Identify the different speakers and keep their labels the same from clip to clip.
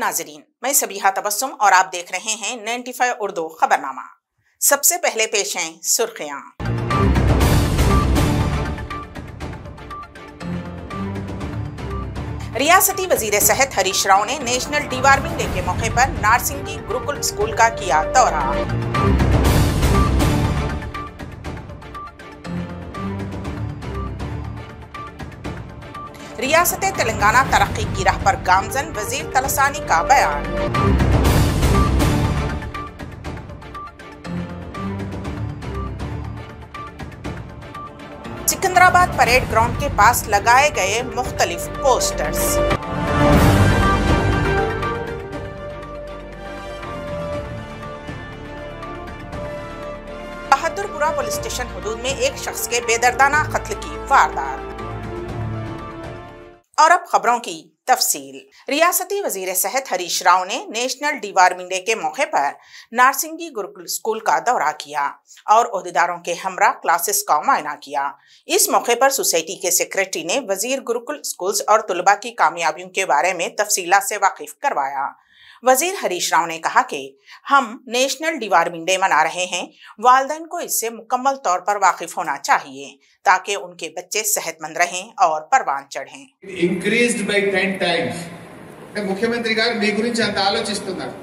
Speaker 1: नाजरीन, मैं सबीहा तबस्सुम और आप देख रहे हैं 95 उर्दू खबरनामा। सबसे पहले पेश हैं सुर्खियां। रियासती वजीर सेहत हरीश राव ने नेशनल डिवार्मिंग डे के मौके पर नारसिंगी गुरुकुल स्कूल का किया दौरा। रियासत तेलंगाना तरक्की की राह पर गामजन, वजीर तलसानी का बयान। सिकंदराबाद परेड ग्राउंड के पास लगाए गए मुख्तलिफ पोस्टर्स। बहादुरपुरा पुलिस स्टेशन हदूद में एक शख्स के बेदर्दाना कत्ल की वारदात। और अब खबरों की तफसील। रियासती वजीर सेहत हरीश राव ने नेशनल डिवार्मिंग डे के मौके पर नारसिंगी गुरुकुल स्कूल का दौरा किया और ओहदेदारों के हमरा क्लासेस का मुआयना किया। इस मौके पर सोसाइटी के सेक्रेटरी ने वजीर गुरुकुल स्कूल्स और तुलबा की कामयाबियों के बारे में तफसीलात से वाकिफ करवाया। वजीर हरीश राव ने कहा कि हम नेशनल डिवार्मिंग डे मना रहे हैं, वालिदैन को इससे मुकम्मल तौर पर वाकिफ होना चाहिए ताकि उनके बच्चे सेहतमंद रहें और परवान चढ़ें।
Speaker 2: इंक्रीज्ड बై 10 టైమ్స్ ముఖ్యమంత్రి గారు మీ గురించి అంత ఆలోచిస్తున్నారు।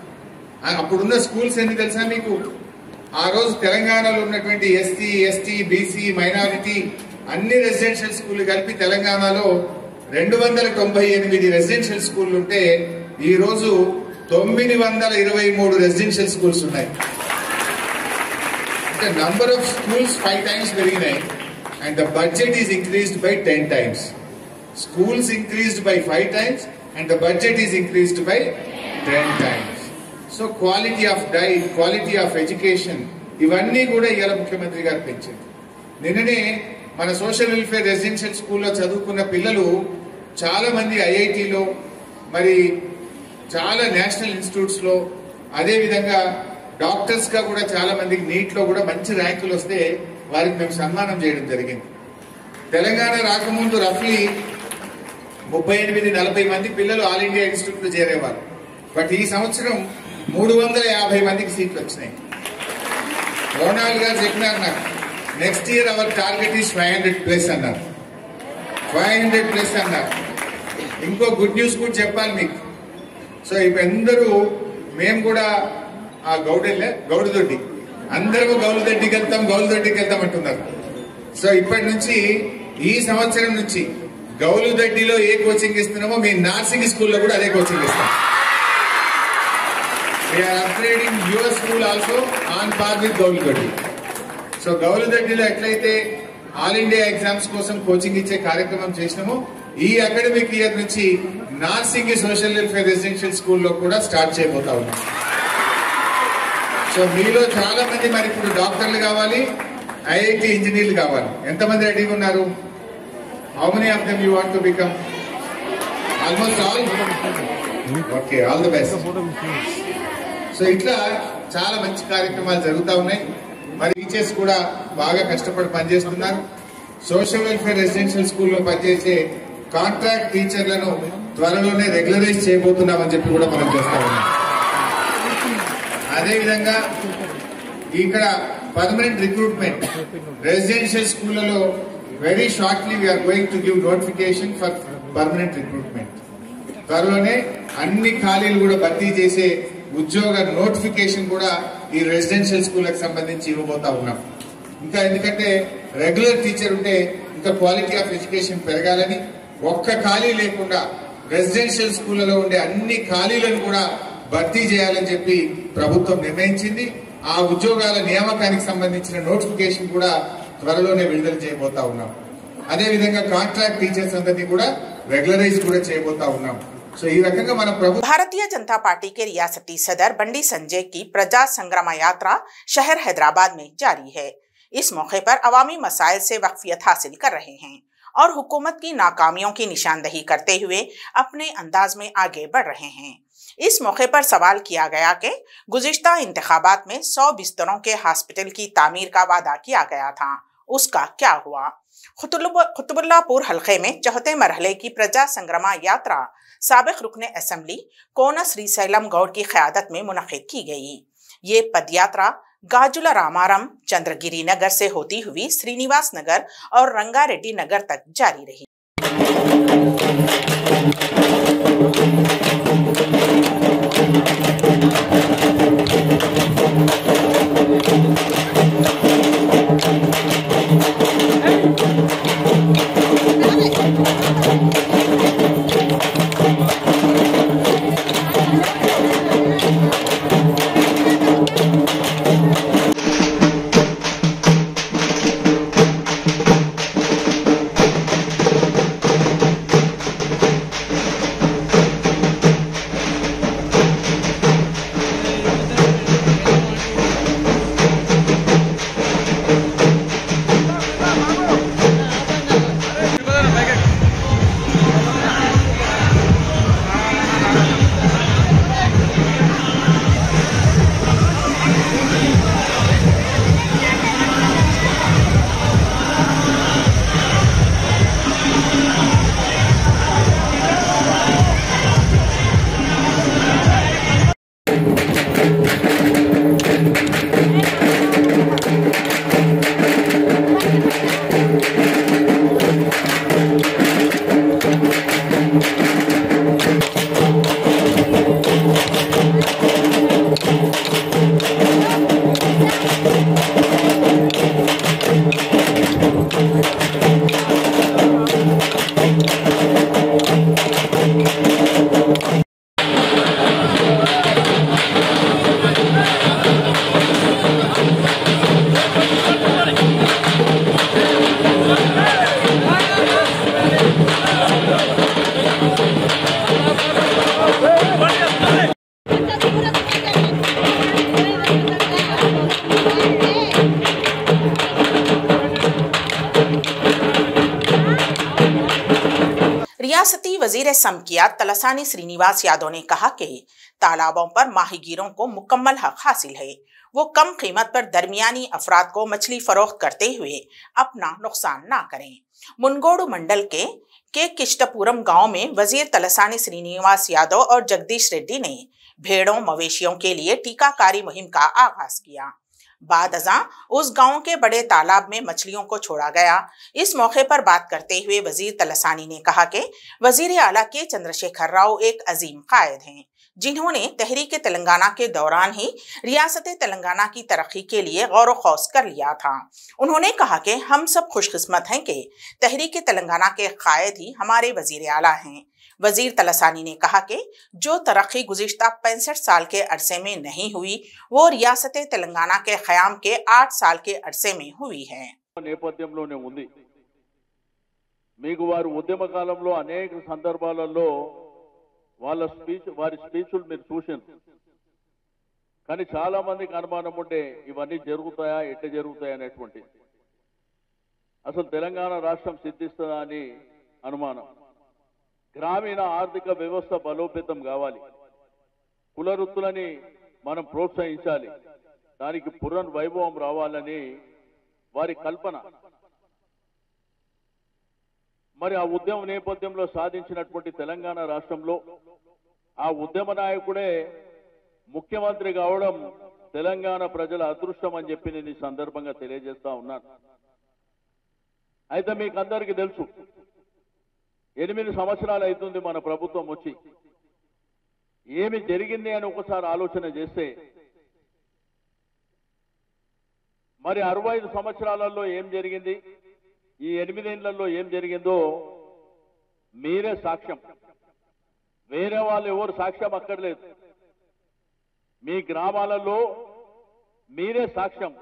Speaker 2: అప్పుడున్న స్కూల్స్ ఎన్ని తెలుసా మీకు? ఆ రోజు తెలంగాణలో ఉన్నటువంటి ఎస్టీ, ఎస్టీ, బీసీ, మైనారిటీ అన్ని రెసిడెన్షియల్ స్కూల్ కలిపి తెలంగాణలో 298 రెసిడెన్షియల్ స్కూల్ ఉంటే ఈ రోజు 923 రెసిడెన్షియల్ స్కూల్స్ ఉన్నాయి। అంటే నంబర్ ఆఫ్ స్కూల్స్ 5 టైమ్స్ పెరిగినాయి and the budget is increased by 10 times. Schools increased by 5 times and the budget is increased by 10 times. So quality of diet, quality of education ఇవన్నీ కూడా ఇవాళ ముఖ్యమంత్రి గారు పెంచారు। నిన్ననే మన సోషల్ వెల్ఫేర్ రెసిడెన్షియల్ స్కూల్లో చదువుకున్న పిల్లలు చాలా మంది ఐఐటిలో, మరి చాలా నేషనల్ ఇన్స్టిట్యూట్స్ లో, అదే విధంగా డాక్టర్స్ గా కూడా చాలా మందికి నీట్ లో కూడా మంచి ర్యాంకులు వస్తే వారికి మేము సన్మానం చేయడం జరిగింది। తెలంగాణ రాకముందు రఫ్లీ 38-40 మంది పిల్లలు ఆల్ ఇండియా ఇన్స్టిట్యూట్ లో చేరేవారు, బట్ ఈ సంవత్సరం 350 మందికి సీట్లు వచ్చినాయి। రోనాల్డ్ గారు చెప్పినారు నాకు, next year our target is 500+ అన్నారు, 500+ అన్నారు। ఇంకో గుడ్ న్యూస్ కూడా చెప్పాలి మీకు। సో ఇప్పుడు అందరూ మేము కూడా ఆ గౌడుదొడ్డి అందరూ గౌలుదొడ్డికి వెళ్తాం అంటున్నారు। సో ఇప్పటి నుంచి ఈ సంవత్సరం నుంచి గౌలుదొడ్డిలో ఏ కోచింగ్ ఇస్తున్నామో మీ నార్సింగ్ స్కూల్లో కూడా అదే కోచింగ్ ఇస్తాం। We are upgrading your school also on par with Gowlidoddi. So గౌలుదొడ్డిలో ఎట్లయితే ఆల్ ఇండియా ఎగ్జామ్స్ కోసం కోచింగ్ ఇచ్చే కార్యక్రమం చేసినామో ఈ అకాడమిక్ ఇయర్ నుంచి నార్సింగ్ సోషల్ వెల్ఫేర్ రెసిడెన్షియల్ స్కూల్లో కూడా స్టార్ట్ చేయబోతా ఉన్నాం। సో మీలో చాలా మంది మరి ఇప్పుడు డాక్టర్లు కావాలి, ఐఐటి ఇంజనీర్లు కావాలి, ఎంతమంది రెడీగా ఉన్నారు? How many of them you want to become? Almost all? Okay, all the best. So ఇట్లా చాలా మంచి కార్యక్రమాలు జరుగుతూ ఉన్నాయి। మరి టీచర్స్ కూడా బాగా కష్టపడి పనిచేస్తున్నారు। సోషల్ వెల్ఫేర్ రెసిడెన్షియల్ స్కూల్లో పనిచేసే కాంట్రాక్ట్ టీచర్లను త్వరలోనే రెగ్యులరైజ్ చేయబోతున్నామని చెప్పి కూడా మనం చేస్తా ఉన్నాం। అదే విధంగా ఇక్కడ పర్మనెంట్ రిక్రూట్మెంట్ రెసిడెన్షియల్ స్కూళ్లలో very shortly we are going to give notification for permanent recruitment. త్వరలోనే అన్ని ఖాళీలు కూడా భర్తీ చేసే ఉద్యోగ నోటిఫికేషన్ కూడా ఈ రెసిడెన్షియల్ స్కూళ్ళకి సంబంధించి ఇవ్వబోతా ఉన్నాం। ఇంకా ఎందుకంటే రెగ్యులర్ టీచర్ ఉంటే ఇంకా క్వాలిటీ ఆఫ్ ఎడ్యుకేషన్ పెరగాలని, ఒక్క ఖాళీ లేకుండా రెసిడెన్షియల్ స్కూళ్లలో ఉండే అన్ని ఖాళీలను కూడా భర్తీ చేయాలని చెప్పి ప్రభుత్వం నిర్ణయించింది। ఆ ఉద్యోగాల నియామకానికి సంబంధించిన నోటిఫికేషన్ కూడా త్వరలోనే విడుదల చేయబోతా ఉన్నాం। అదే విధంగా కాంట్రాక్ట్ టీచర్స్ అందరినీ కూడా రెగ్యులరైజ్ కూడా చేయబోతా ఉన్నాం। సో ఈ రకంగా మన
Speaker 1: भारतीय जनता पार्टी के रियासती सदर बंडी संजय की प्रजा संग्राम यात्रा शहर हैदराबाद में जारी है। इस मौके पर अवामी मसाइल से वाकफियत हासिल कर रहे हैं और हुकूमत की नाकामियों की निशानदही करते हुए अपने अंदाज में आगे बढ़ रहे हैं। इस मौके पर सवाल किया गया कि गुज़िश्ता इंतखाबात में 100 बिस्तरों के हॉस्पिटल की तामीर का वादा किया गया था, उसका क्या हुआ? कुतुबुल्लापुर हल्के में चौथे मरहले की प्रजा संग्राम यात्रा साबिक रुकने असेंबली कोना श्रीशैलम गौड की क़यादत में मुनक़िद की गई। ये पदयात्रा गाजुला रामारम चंद्रगिरी नगर से होती हुई श्रीनिवास नगर और रंगारेड्डी नगर तक जारी रही। रियासती वजीर समकियात तलसानी श्रीनिवास यादव ने कहा कि तालाबों पर माहीगीरों को मुकम्मल हक हासिल है। वो कम कीमत पर दरमियानी अफराद को मछली फरोख्त करते हुए अपना नुकसान ना करें। मुनगोडु मंडल के किष्टपुरम गांव में वजीर तलसानी श्रीनिवास यादव और जगदीश रेड्डी ने भेड़ों मवेशियों के लिए टीकाकारी मुहिम का आगाज किया। बाद अज़ां उस गांव के बड़े तालाब में मछलियों को छोड़ा गया। इस मौके पर बात करते हुए वजीर तलसानी ने कहा कि वजीर आला के चंद्रशेखर राव एक अजीम कायद हैं, जिन्होंने तहरीक तेलंगाना के दौरान ही रियासत तेलंगाना की तरक्की के लिए गौर खौस कर लिया था। उन्होंने कहा कि हम सब खुशकिस्मत हैं कि तहरीक तेलंगाना के कायद ही हमारे वजीर आला हैं। वजीर तलसानी ने कहा कि जो तरक्की गुज़िश्ता 65 साल के अरसे में नहीं हुई, वो रियासत तेलंगाना के क़याम के 8 साल के अरसे में हुई है।
Speaker 3: నేపథ్యంలోనే ఉంది। మీకు వారు ఉద్యమ కాలంలో అనేక సందర్భాలలో వారి స్పీచ్లు మీరు చూశారు। కానీ చాలా మందికి అనుమానం ఉంటే ఇవన్నీ జరుగుతాయా, ఎట్లా జరుగుతాయా అనేటువంటి, అసలు తెలంగాణ రాష్ట్రం సిద్ధిస్తుందా అని అనుమానం। గ్రామీణ ఆర్థిక వ్యవస్థ బలోపేతం కావాలి, కుల వృత్తులని మనం ప్రోత్సహించాలి, దానికి పునర్వైభవం రావాలని వారి కల్పన। మరి ఆ ఉద్యమ నేపథ్యంలో సాధించినటువంటి తెలంగాణ రాష్ట్రంలో ఆ ఉద్యమ నాయకుడే ముఖ్యమంత్రి కావడం తెలంగాణ ప్రజల అదృష్టం అని చెప్పి నేను ఈ సందర్భంగా తెలియజేస్తా ఉన్నాను। అయితే మీకు అందరికీ తెలుసు, 8 సంవత్సరాలు అవుతుంది మన ప్రభుత్వం వచ్చి। ఏమి జరిగింది అని ఒకసారి ఆలోచన చేస్తే మరి 65 సంవత్సరాలలో ఏం జరిగింది, ఈ 8 ఏళ్లలో ఏం జరిగిందో మీరే సాక్ష్యం, వేరే వాళ్ళు ఎవరు సాక్ష్యం అక్కర్లేదు। మీ గ్రామాలలో మీరే సాక్ష్యం।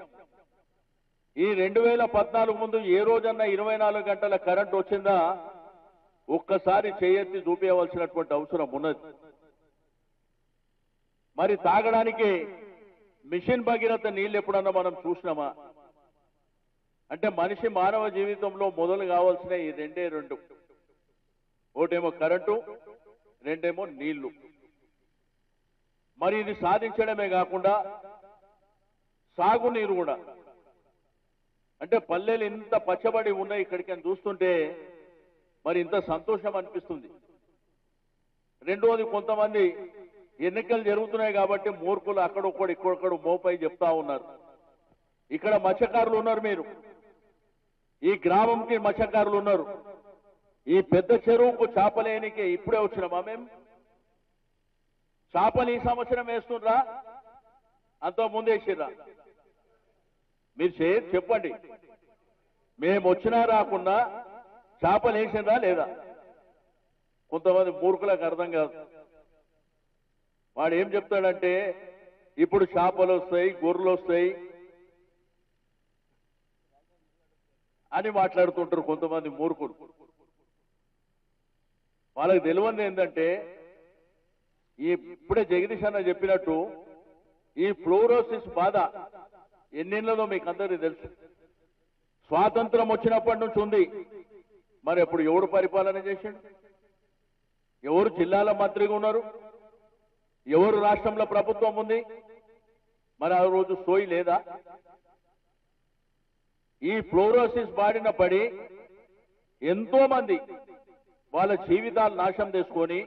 Speaker 3: ఈ 2014 ముందు ఏ రోజన్నా 24 గంటల కరెంట్ వచ్చిందా ఒక్కసారి చేయెత్తి చూపించవలసినటువంటి అవసరం ఉన్నది। మరి తాగడానికి మిషన్ భగీరథ నీళ్ళు ఎప్పుడన్నా మనం చూసినామా అంటే మనిషి మానవ జీవితంలో మొదలు కావాల్సిన ఈ రెండే రెండు, ఒకటేమో కరెంటు, రెండేమో నీళ్లు। మరి ఇది సాధించడమే కాకుండా సాగునీరు కూడా, అంటే పల్లెలు ఇంత పచ్చబడి ఉన్నాయి ఇక్కడికి చూస్తుంటే మరి ఇంత సంతోషం అనిపిస్తుంది। రెండోది కొంతమంది ఎన్నికలు జరుగుతున్నాయి కాబట్టి మూర్ఖులు అక్కడొక్కడు ఇక్కడొక్కడు మోపై చెప్తా ఉన్నారు. ఇక్కడ మత్స్యకారులు ఉన్నారు, మీరు ఈ గ్రామంకి మత్స్యకారులు ఉన్నారు. ఈ పెద్ద చెరువుకు చేపలేనికి ఇప్పుడే వచ్చినామా మేము? చేపలు ఈ సంవత్సరం వేస్తుండ్రా, అంత ముందేసిర్రా? మీరు చెప్పండి, మేము వచ్చినా రాకుండా చేపలు వేసిండ్రా లేదా? కొంతమంది మూర్ఖులకు అర్థం కాదు. వాడు ఏం చెప్తాడంటే ఇప్పుడు చేపలు వస్తాయి, గొర్రెలు వస్తాయి అని మాట్లాడుతుంటారు కొంతమంది మూర్ఖులు. వాళ్ళకి తెలియదు ఏంటంటే ఇప్పుడే జగదీష్ అన్న చెప్పినట్టు ఈ ఫ్లోరోసిస్ బాధ ఎన్నేళ్లలో మీకు అందరికీ తెలుసు. స్వాతంత్రం వచ్చినప్పటి నుంచి ఉంది. మరి ఎప్పుడు ఎవరు పరిపాలన చేసిండు? ఎవరు జిల్లాల మంత్రిగా ఉన్నారు? ఎవరు రాష్ట్రంలో ప్రభుత్వం ఉంది? మరి ఆ రోజు సోయి లేదా? ఈ ఫ్లోరోసిస్ బారిన పడి ఎంతో మంది వాళ్ళ జీవితాలు నాశనం చేసుకొని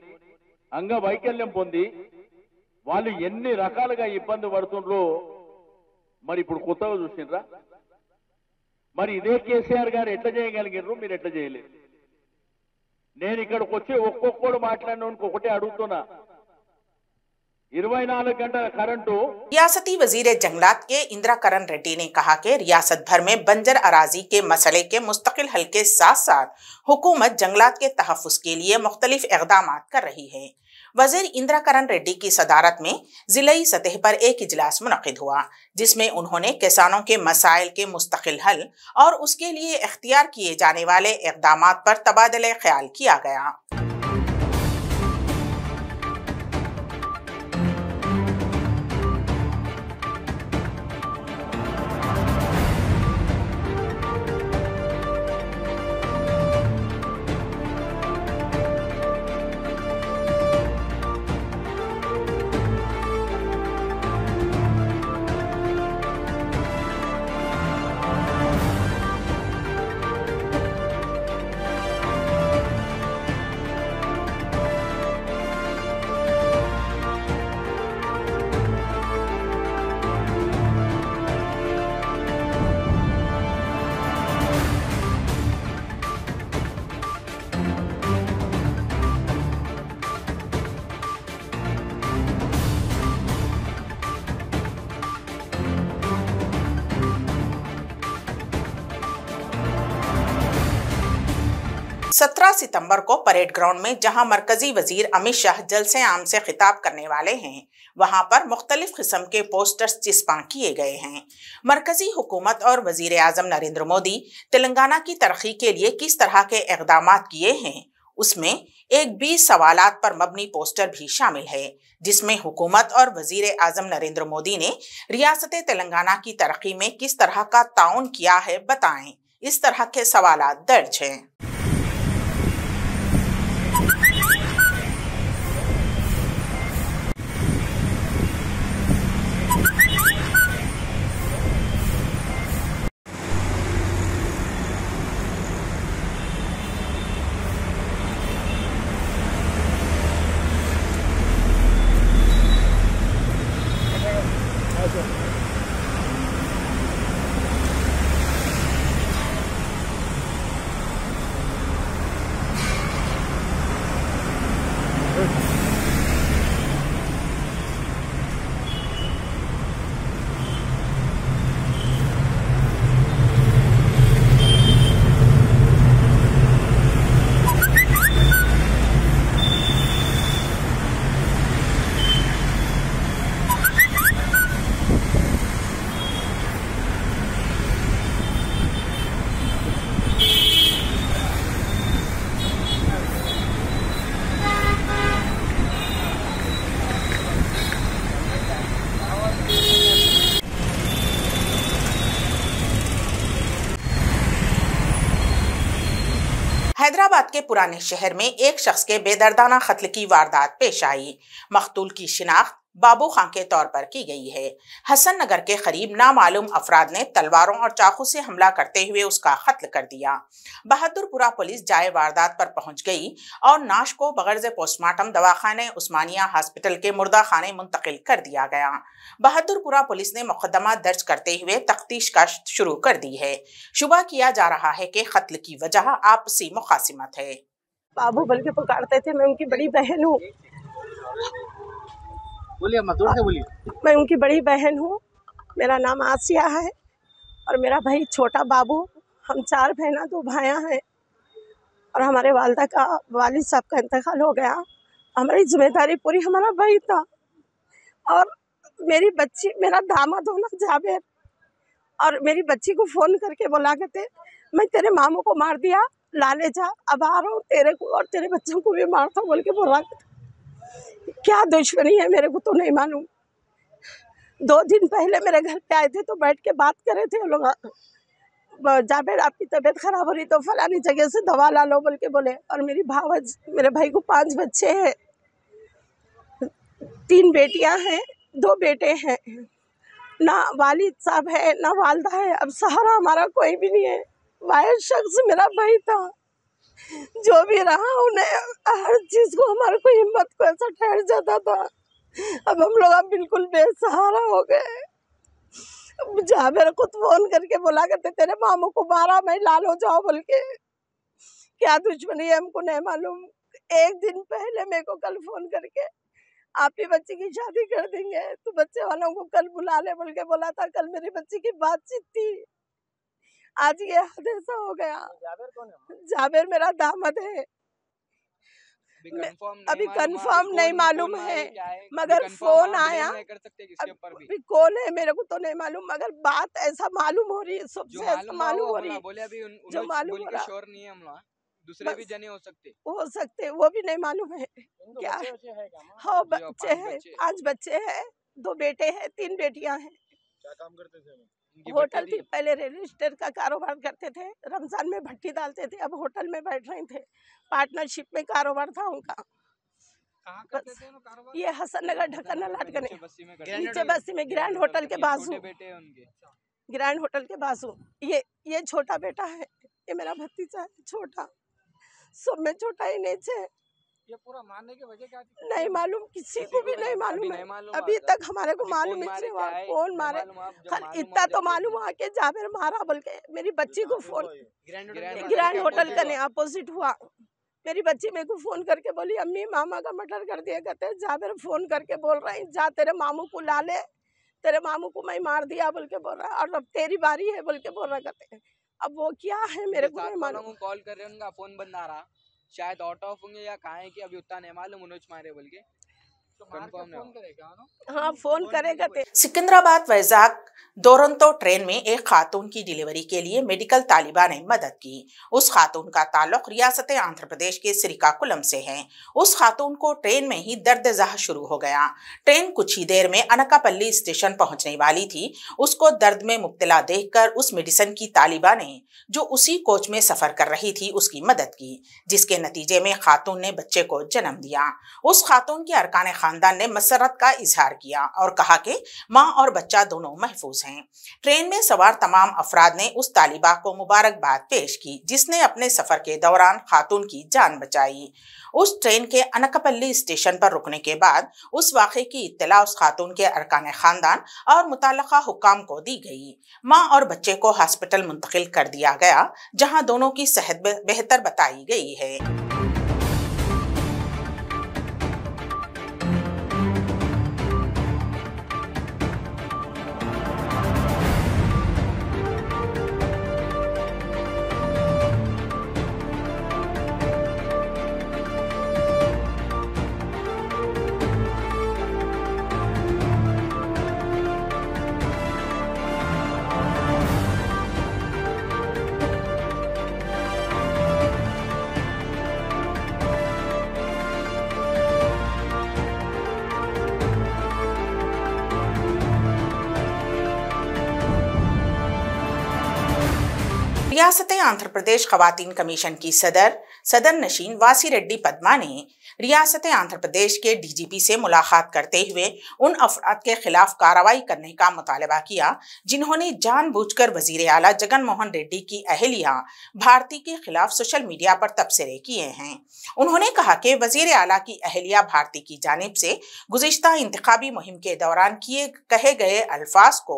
Speaker 3: అంగవైకల్యం పొంది వాళ్ళు ఎన్ని రకాలుగా ఇబ్బంది పడుతుండ్రో మరి ఇప్పుడు కొత్తగా చూసిండ్రా? మరి ఇదే కేసీఆర్ గారు ఎట్లా చేయగలిగినారు, మీరు ఎట్లా చేయలేదు? నేను ఇక్కడికి వచ్చి ఒక్కొక్కడు మాట్లాడినోనికి ఒకటే అడుగుతున్నా, 24 घंटा करंटू।
Speaker 1: रियासती वजीर जंगलात के इंदिरा करण रेड्डी ने कहा कि रियासत भर में बंजर अराजी के मसले के मुस्तकिल हल के साथ साथ हुकूमत जंगलात के तहफ़्फ़ुज़ के लिए मुख्तलिफ इक़दाम कर रही है। वज़ीर इंदिरा करण रेड्डी की सदारत में ज़िलाई सतह पर एक इजलास मुनक़िद हुआ, जिसमें उन्होंने किसानों के मसाइल के मुस्तकिल हल और उसके लिए इख्तियार किए जाने वाले इक़दामात पर तबादला ख्याल किया गया। सत्रह सितंबर को परेड ग्राउंड में जहां मरकजी वजीर अमित शाह जलसे आम से खिताब करने वाले हैं, वहां पर मुख्तलिफ किस्म के पोस्टर्स चिस्पा किए गए हैं। मरकजी हुकूमत और वजीर आजम नरेंद्र मोदी तेलंगाना की तरक्की के लिए किस तरह के इक़दामात किए हैं, उसमें एक 20 सवालात पर मबनी पोस्टर भी शामिल है, जिसमें हुकूमत और वजीर आजम नरेंद्र मोदी ने रियासत तेलंगाना की तरक्की में किस तरह का ताउन किया है बताएं। इस तरह के सवालात दर्ज हैं। हैदराबाद के पुराने शहर में एक शख्स के बेदर्दाना कत्ल की वारदात पेश आई। मकतूल की शिनाख्त बाबू खां के तौर पर की गई है। हसन नगर के करीब नामालूम अफराद ने तलवारों और चाकू से हमला करते हुए उसका कत्ल कर दिया। बहादुरपुरा पुलिस जाए वारदात पर पहुंच गई और नाश को बगैर पोस्टमार्टम दवाखाने उस्मानिया हॉस्पिटल के मुर्दा खाने मुंतकिल कर दिया गया। बहादुरपुरा पुलिस ने मुकदमा दर्ज करते हुए तफ्तीश का शुरू कर दी है। शुबा किया जा रहा है कि कत्ल की वजह आपसी मुखासिमत है।
Speaker 4: बाबू बल्कि पुकारते थे, मैं उनकी बड़ी बहन हूँ।
Speaker 5: बोलिए, जोर से बोलिए।
Speaker 4: मैं उनकी बड़ी बहन हूँ। मेरा नाम आसिया है और मेरा भाई छोटा बाबू। हम 4 बहना 2 भाइयाँ हैं और हमारे वालिद साहब का इंतकाल हो गया। हमारी जिम्मेदारी पूरी हमारा भाई था और मेरी बच्ची, मेरा दामाद हो ना जावेर, और मेरी बच्ची को फ़ोन करके बोला करते, मैं तेरे मामू को मार दिया, ला ले जा, अब आ रहा हूँ, तेरे को और तेरे बच्चों को भी मारता बोल के बोला। क्या दुश्मनी है मेरे को तो नहीं मालूम। 2 दिन पहले मेरे घर पे आए थे तो बैठ के बात कर रहे थे वो लोग, जावेर आपकी तबीयत खराब हो रही तो फलानी जगह से दवा ला लो बोल के बोले। और मेरी भावज, मेरे भाई को 5 बच्चे हैं, 3 बेटियां हैं, 2 बेटे हैं। ना वालिद साहब है ना वालदा है। अब सहारा हमारा कोई भी नहीं है। वाहिद शख्स मेरा भाई था, जो भी रहा उन्हें हर चीज़ को, हमारे को हिम्मत को ऐसा ठहर जाता था। अब हम लोग अब बिल्कुल बेसहारा हो गए। जावेर खुद फोन करके बोला करते, तेरे मामू को मारा, मैं लालो जाओ बोल के। क्या दुश्मनी है हमको नहीं मालूम। 1 दिन पहले मेरे को कल फोन करके, आप ही बच्ची की शादी कर देंगे तो बच्चे वालों को कल बुला ले बोल के बोला था। कल मेरी बच्ची की बातचीत थी, आज ये हादसा हो गया।
Speaker 5: जावेर कौन है?
Speaker 4: जावेर मेरा दामाद है। अभी कंफर्म नहीं मालूम है, मगर फोन आया। कौन है मेरे को तो नहीं मालूम, मगर बात ऐसा मालूम हो रही है, सबसे ऐसा मालूम हो रही है। जो मालूम हो रहा है,
Speaker 5: दूसरे भी जने हो
Speaker 4: सकते वो भी नहीं मालूम है क्या। हाँ बच्चे हैं, 5 बच्चे हैं, 2 बेटे हैं, 3 बेटियां हैं।
Speaker 5: क्या काम करते थे?
Speaker 4: होटल थी, पहले रियल एस्टेट का कारोबार करते थे, रमजान में भट्टी डालते थे, अब होटल में बैठ रहे थे। पार्टनरशिप में कारोबार था उनका।
Speaker 5: कहाँ करते थे वो कारोबार?
Speaker 4: ये हसन नगर ढक्कन लाटगने नीचे बस्ती में ग्रैंड होटल के बाजू। ग्रैंड होटल के बाजू ये छोटा बेटा है, ये मेरा भतीजा है छोटा, सब में छोटा ही नीचे।
Speaker 5: ये पूरा मारने की वजह क्या थी?
Speaker 4: नहीं मालूम, किसी को भी नहीं मालूम है। अभी तक हमारे को मालूम नहीं हुआ कौन मारे। खाली इतना तो मालूम हुआ कि जावेर मारा बोल के। मेरी बच्ची को फोन, ग्रैंड होटल का नहीं अपोजिट हुआ, मेरी बच्ची मेरे को फोन करके बोली, अम्मी मामा का मर्डर कर दिया कहते। जावेर फोन करके बोल रहा है, जा तेरे मामू को ला ले, तेरे मामू को मैं मार दिया बोल के बोल रहा है, और अब तेरी बारी है बोल के बोल रहा कहते। अब वो क्या है मेरे को नहीं मालूम।
Speaker 5: कॉल कर रहे हैं, उनका फोन बंद आ रहा, शायद आउट ऑफ होंगे या कहाँ है कि अभी उतना नहीं मालूम। मनोज मारे बोल के
Speaker 4: हाँ फोन करेगा।
Speaker 1: सिकंदराबाद वैजाग दोरंतो ट्रेन में एक खातून की डिलीवरी के लिए मेडिकल तालिबा ने मदद की। उस खातून का ताल्लुक रियासत आंध्र प्रदेश के श्रीकाकुलम से है। उस खातून को ट्रेन में ही दर्द ज़ाह शुरू हो गया। ट्रेन कुछ ही देर में अनकापल्ली स्टेशन पहुंचने वाली थी। उसको दर्द में मुब्तला देखकर उस मेडिसिन की तालिबा ने, जो उसी कोच में सफर कर रही थी, उसकी मदद की, जिसके नतीजे में खातून ने बच्चे को जन्म दिया। उस खातून के अरकान खानदान ने मसरत का इजहार किया और कहा कि मां और बच्चा दोनों महफूज हैं। ट्रेन में सवार तमाम अफराद ने उस तालिबा को मुबारकबाद पेश की, जिसने अपने सफर के दौरान खातून की जान बचाई। उस ट्रेन के अनकापल्ली स्टेशन पर रुकने के बाद उस वाक़े की इत्तला उस खातून के अरकान खानदान और मुताल्लिका हुक्काम को दी गई। मां और बच्चे को हॉस्पिटल मुंतकिल कर दिया गया, जहां दोनों की सेहत बेहतर बताई गई है। रियासत आंध्र प्रदेश खवातीन कमीशन की सदर नशीन वासी रेड्डी पद्मा ने रियासत आंध्र प्रदेश के डीजीपी से मुलाकात करते हुए उन अफराद के खिलाफ कार्रवाई करने का मुतालबा किया जिन्होंने जानबूझकर वजीर आला जगन मोहन रेड्डी की अहलिया भारती के खिलाफ सोशल मीडिया पर तबसरे किए हैं। उन्होंने कहा कि वजीर आला की अहलिया भारती की जानिब से गुज़िश्ता इंतखाबी मुहिम के दौरान कहे गए अल्फाज को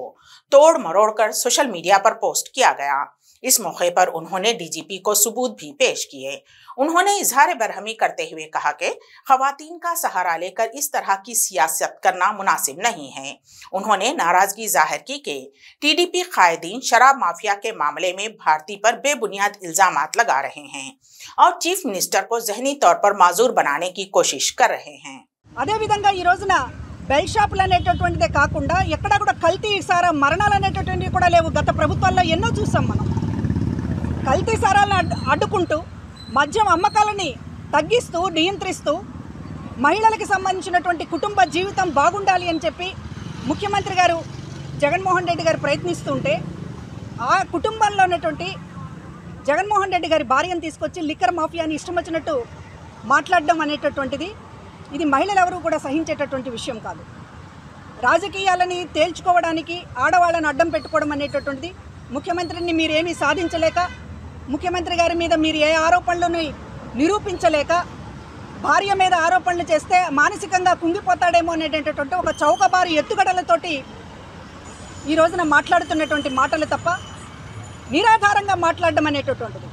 Speaker 1: तोड़ मरोड़ कर सोशल मीडिया पर पोस्ट किया गया। इस मौके पर उन्होंने डीजीपी को सबूत भी पेश किए। उन्होंने इजहार बरहमी करते हुए कहा कि खवातीन का सहारा लेकर इस तरह की सियासत करना मुनासिब नहीं है। उन्होंने नाराजगी जाहिर की कि टीडीपी कायदीन शराब माफिया के मामले में भारती पर बेबुनियाद इल्जामात लगा रहे हैं और चीफ मिनिस्टर को जहनी तौर पर माजूर बनाने की कोशिश कर रहे हैं।
Speaker 6: అదే విధంగా ఈ రోజున బెల్ షాపులు అనేటటువంటిదే కాకుండా ఎక్కడా కూడా కల్తీ సారా మరణాలు అనేటటువంటివి కూడా లేవు। గత ప్రభుత్వాల్లో ఎన్నో చూసాం మనం। కల్తీ సారాలను అడ్డుకుంటూ మద్యం అమ్మకాలని తగ్గిస్తూ నియంత్రిస్తూ మహిళలకు సంబంధించినటువంటి కుటుంబ జీవితం బాగుండాలి అని చెప్పి ముఖ్యమంత్రి గారు జగన్మోహన్ రెడ్డి గారు ప్రయత్నిస్తుంటే ఆ కుటుంబంలో ఉన్నటువంటి జగన్మోహన్ రెడ్డి గారి భార్యను తీసుకొచ్చి లిక్కర్ మాఫియాని ఇష్టం వచ్చినట్టు మాట్లాడడం అనేటటువంటిది ఇది మహిళలు ఎవరు కూడా సహించేటటువంటి విషయం కాదు। రాజకీయాలని తేల్చుకోవడానికి ఆడవాళ్ళని అడ్డం పెట్టుకోవడం అనేటటువంటిది ముఖ్యమంత్రిని మీరేమీ సాధించలేక ముఖ్యమంత్రి గారి మీద మీరు ఏ ఆరోపణలను నిరూపించలేక భార్య మీద ఆరోపణలు చేస్తే మానసికంగా కుంగిపోతాడేమో అనేటటువంటి ఒక చౌకబారు ఎత్తుగడలతోటి ఈ రోజున మాట్లాడుతున్నటువంటి మాటలు తప్ప నిరాధారంగా మాట్లాడడం అనేటటువంటిది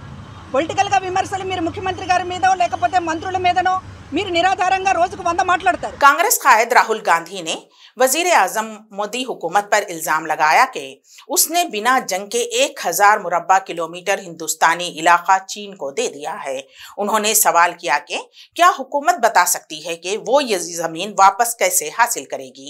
Speaker 6: పొలిటికల్గా విమర్శలు మీరు ముఖ్యమంత్రి గారి మీదో లేకపోతే మంత్రుల మీదనో మీరు నిరాధారంగా రోజుకు 100 మాట్లాడతారు।
Speaker 1: कांग्रेस कायद राहुल गांधी ने वजीर आजम मोदी हुकूमत पर इल्जाम लगाया कि उसने बिना जंग के 1000 मुरब्बा किलोमीटर हिंदुस्तानी इलाका चीन को दे दिया है। उन्होंने सवाल किया कि क्या हुकूमत बता सकती है कि वो ये जमीन वापस कैसे हासिल करेगी।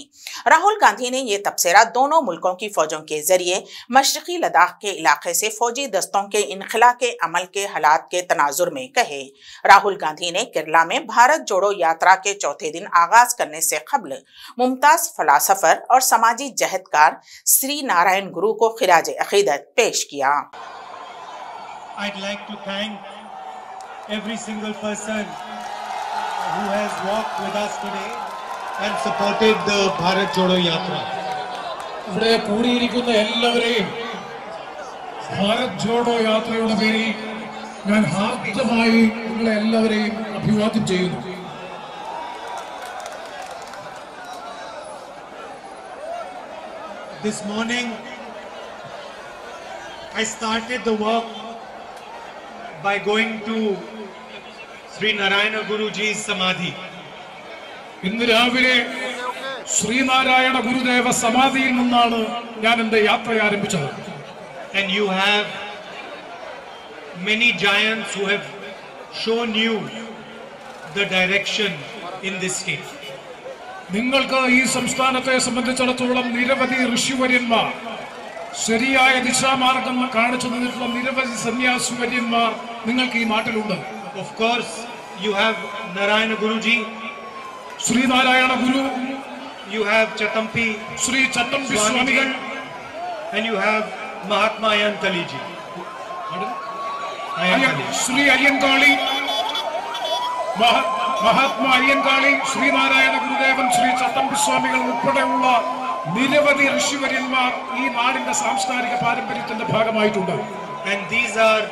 Speaker 1: राहुल गांधी ने ये तबसरा दोनों मुल्कों की फौजों के जरिए मशरकी लद्दाख के इलाके से फौजी दस्तों के इनखला के अमल के हालात के तनाजुर में कहे। राहुल गांधी ने केरला में भारत जोड़ो यात्रा के चौथे दिन आगाज करने से कबल मुमताज फलासफर और समाजी जहदकार श्री नारायण गुरु को खिराज अकीदत पेश किया।
Speaker 7: I'd like to thank every single person who has walked with us today and supported the Bharat Jodo Yatra.
Speaker 8: ഇവിടെ കൂടിയിരിക്കുന്ന എല്ലാവരെയും ഭാരത് ജോഡോ യാത്രയുടെ പേരിൽ ഞാൻ ഹാർദമായി നിങ്ങളെ എല്ലാവരെയും അഭിവാദ്യം ചെയ്യുന്നു।
Speaker 7: This morning I started the work by going to Sri Narayana Guruji's Samadhi.
Speaker 8: ഇന്ന് രാവിലെ ശ്രീനാരായണ ഗുരുദേവ സമാധിയിൽ നിന്നാണ് ഞാൻ എൻ്റെ യാത്ര ആരംഭിച്ചത്।
Speaker 7: And you have many giants who have shown you the direction in this state.
Speaker 8: നിങ്ങൾക്ക് ഈ സംസ്ഥാനത്തെ സംബന്ധിച്ചിടത്തോളം നിരവധി ഋഷിവര്യന്മാർ ശരിയായ ദിശാമാർഗം കാണിച്ചു തന്നിട്ടുള്ള നിരവധി സന്യാസിവര്യന്മാർ നിങ്ങൾക്ക് ഈ നാട്ടിലുണ്ട്।
Speaker 7: Of course you have Narayana Guruji,
Speaker 8: Sreenarayana Guru,
Speaker 7: you have Chatampi,
Speaker 8: Shri ചട്ടമ്പി സ്വാമികൾ,
Speaker 7: and you have Mahatma Ayankaliji.
Speaker 8: Shri Ayyankali, Mahatma Ayyankali, Sreenarayana ഗുരുദേവൻ, ശ്രീ ചട്ടമ്പി സ്വാമികൾ ഉൾപ്പെടെയുള്ള നിരവധി ഋഷിവര്യന്മാർ ഈ നാടിന്റെ സാംസ്കാരിക പാരമ്പര്യത്തിന്റെ ഭാഗമായിട്ടുണ്ട്।
Speaker 7: And these are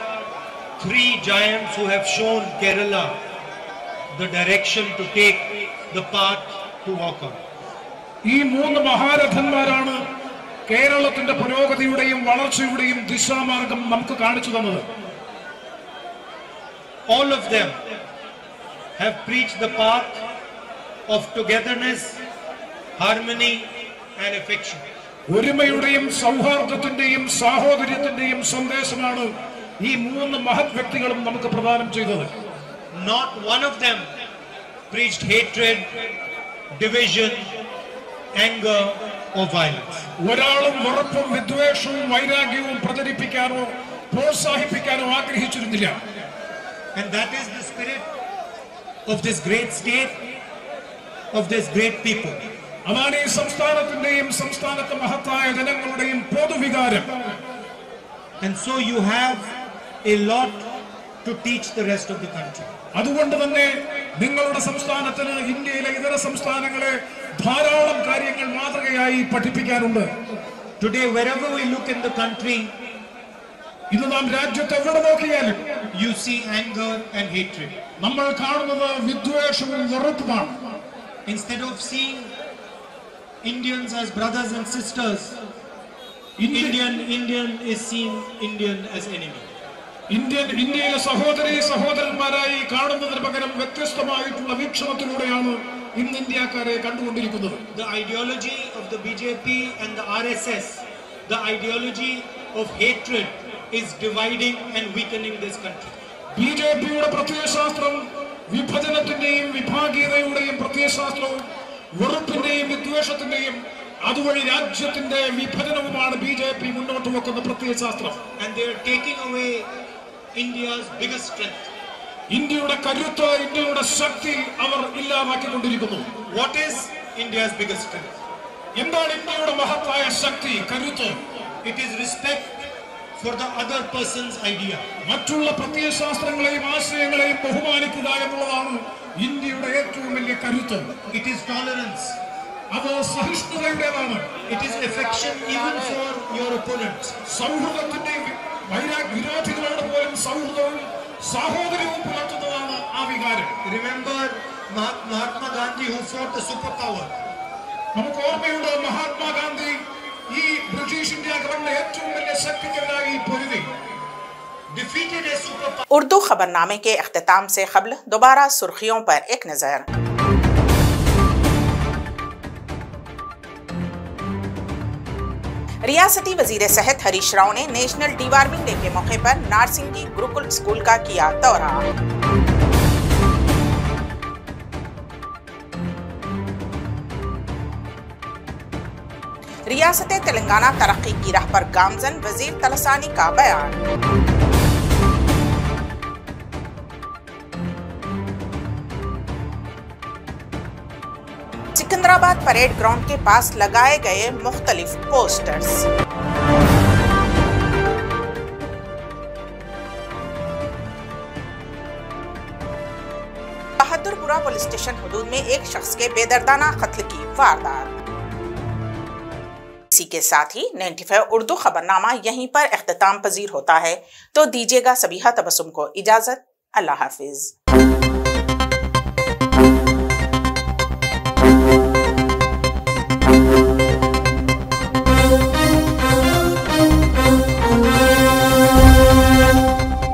Speaker 7: 3 giants who have shown Kerala the direction to take, the path to walk on.
Speaker 8: ഈ 3 മഹാരഥന്മാരാണ് കേരളത്തിന്റെ പുരോഗതിയുടെയും വളർച്ചയുടെയും ദിശാമാർഗം നമുക്ക് കാണിച്ചു തന്നത്।
Speaker 7: All of them have preached the path of togetherness, harmony and affection.
Speaker 8: ഒരുമയുടെയും സൗഹാർദ്ദത്തിന്റെയും സാഹോദര്യത്തിന്റെയും സന്ദേശമാണ് ഈ 3 മഹത് വ്യക്തികളും നമുക്ക് പ്രദാനം ചെയ്തത്।
Speaker 7: Not one of them preached hatred, division, anger or violence.
Speaker 8: ഒരാളും വെറുപ്പും വിദ്വേഷവും വൈരാഗ്യവും പ്രചരിപ്പിക്കാനോ പ്രോത്സാഹിപ്പിക്കാനോ ആഗ്രഹിച്ചിരുന്നില്ല।
Speaker 7: And that is the spirit of this great state, of this great people.
Speaker 8: അതാണ് ഈ സംസ്ഥാനത്തിന്റെയും സംസ്ഥാനത്തെ മഹത്തായ ജനങ്ങളുടെയും പൊതുവികാരം।
Speaker 7: And so you have a lot to teach the rest of the country.
Speaker 8: അതുകൊണ്ട് തന്നെ നിങ്ങളുടെ സംസ്ഥാനത്തിന് ഇന്ത്യയിലെ ഇതര സംസ്ഥാനങ്ങളെ ധാരാളം കാര്യങ്ങൾ മാതൃകയായി പഠിപ്പിക്കാനുണ്ട്.
Speaker 7: Today, wherever we look in the country,
Speaker 8: ഇന്ന് നാം രാജ്യത്ത് എവിടെ നോക്കിയാലും
Speaker 7: you see anger and hatred.
Speaker 8: നമ്മൾ കാണുന്നത് വിദ്വേഷവും വെറുപ്പുമാണ്.
Speaker 7: Instead of seeing Indians as brothers and sisters, Indian is seeing Indian as enemy.
Speaker 8: ഇന്ത്യയിലെ സഹോദരന്മാരായി കാണുന്നതിന് പകരം വ്യത്യസ്തമായിട്ടുള്ള വീക്ഷണത്തിലൂടെയാണ് ഇന്ന് ഇന്ത്യക്കാരെ കണ്ടുകൊണ്ടിരിക്കുന്നത്.
Speaker 7: The ideology of the BJP and the RSS, the ideology of hatred, is dividing and weakening this country.
Speaker 8: ബിജെപിയുടെ പ്രത്യയശാസ്ത്രം വിഭജനത്തിന്റെയും വിഭാഗീയതയുടെയും പ്രത്യയശാസ്ത്രവും വെറുപ്പിന്റെയും വിദ്വേഷത്തിന്റെയും അതുവഴി രാജ്യത്തിന്റെ വിഭജനവുമാണ് ബിജെപി മുന്നോട്ട് വെക്കുന്ന പ്രത്യയശാസ്ത്രം.
Speaker 7: And they are taking away India's biggest strength.
Speaker 8: ഇന്ത്യയുടെ കരുത്ത്, ഇന്ത്യയുടെ ശക്തി അവർ ഇല്ലാതാക്കിക്കൊണ്ടിരിക്കുന്നു.
Speaker 7: What is India's biggest strength?
Speaker 8: എന്താണ് ഇന്ത്യയുടെ മഹത്തായ ശക്തി, കരുത്ത്?
Speaker 7: It is respect for the other person's idea.
Speaker 8: മറ്റുള്ള പ്രത്യയശാസ്ത്രങ്ങളെയും ആശയങ്ങളെയും ബഹുമാനിക്കുക എന്നുള്ളതാണ് ഇന്ത്യയുടെ ഏറ്റവും വലിയ കരുത്ത്.
Speaker 7: It is tolerance.
Speaker 8: അത് സഹിഷ്ണുതയുടേതാണ്.
Speaker 7: It is affection even for your opponents.
Speaker 8: സൗഹൃദത്തിന്റെയും വിരോധികളോട് പോലും സൗഹൃദവും സഹോദര്യവും പുലർത്തുന്നതാണ് ആ വികാരം.
Speaker 7: Remember Mahatma Gandhi, who fought the superpower.
Speaker 8: നമുക്ക് ഓർമ്മയുണ്ട്, മഹാത്മാഗാന്ധി ഈ ബ്രിട്ടീഷ് ഇന്ത്യ ഗവൺമെന്റ് ഏറ്റവും വലിയ ശക്തിക്കെതിരായി പൊരുതി.
Speaker 7: Defeated a superpower.
Speaker 1: उर्दू खबरनामे के अख्तिताम से क़ब्ल दोबारा सुर्खियों पर एक नज़र। रियासती वजीर सेहत हरीश राव ने नेशनल डीवार्मिंग डे के मौके पर नारसिंगी गुरुकुल स्कूल का किया दौरा। रियासत तेलंगाना तरक्की की राह पर गामजन, वजीर तलसानी का बयान। सिकंदराबाद परेड ग्राउंड के पास लगाए गए मुख्तलिफ पोस्टर्स। बहादुरपुरा पुलिस स्टेशन हुदूद में एक शख्स के बेदर्दाना कत्ल की वारदात। इसी के साथ ही 95 उर्दू खबरनामा यहीं पर इख्तिताम पजीर होता है। तो दीजिएगा सबीहा तबस्सुम को इजाजत। अल्लाह हाफिज।